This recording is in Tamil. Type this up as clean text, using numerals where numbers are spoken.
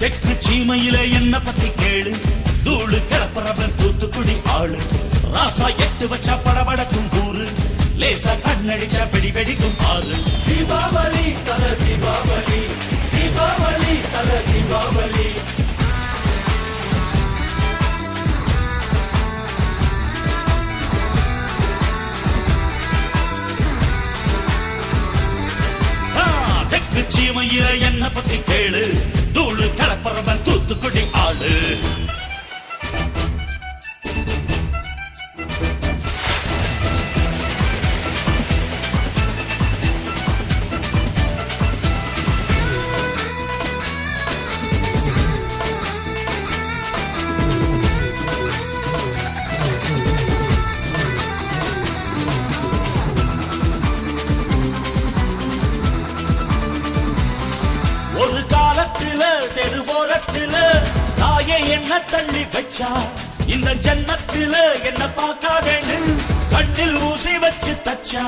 தெற்கு சீமையில என்ன பத்தி கேளு, தூளு கிளப்புறவன் தூத்துக்குடி ஆளு. ராசா எட்டு வச்சா படபடக்கும் கூறு, லேசா கண்ணடிச்சா வெடி வெடிக்கும் ஆறு. தீபாவளி தல தீபாவளி, தீபாவளி தல தீபாவளி. தெற்கு சீமையில என்ன பத்தி கேளு, தூளு கிளப்புறவன் தூத்துக்குடி ஆளு. ஒரு காலத்துல தெருவோரத்துல தாயே என்ன தள்ளி வச்சா, இந்த ஜன்னத்துல என்ன பார்க்காதேன்னு கண்ணில் ஊசி வச்சு தச்சா.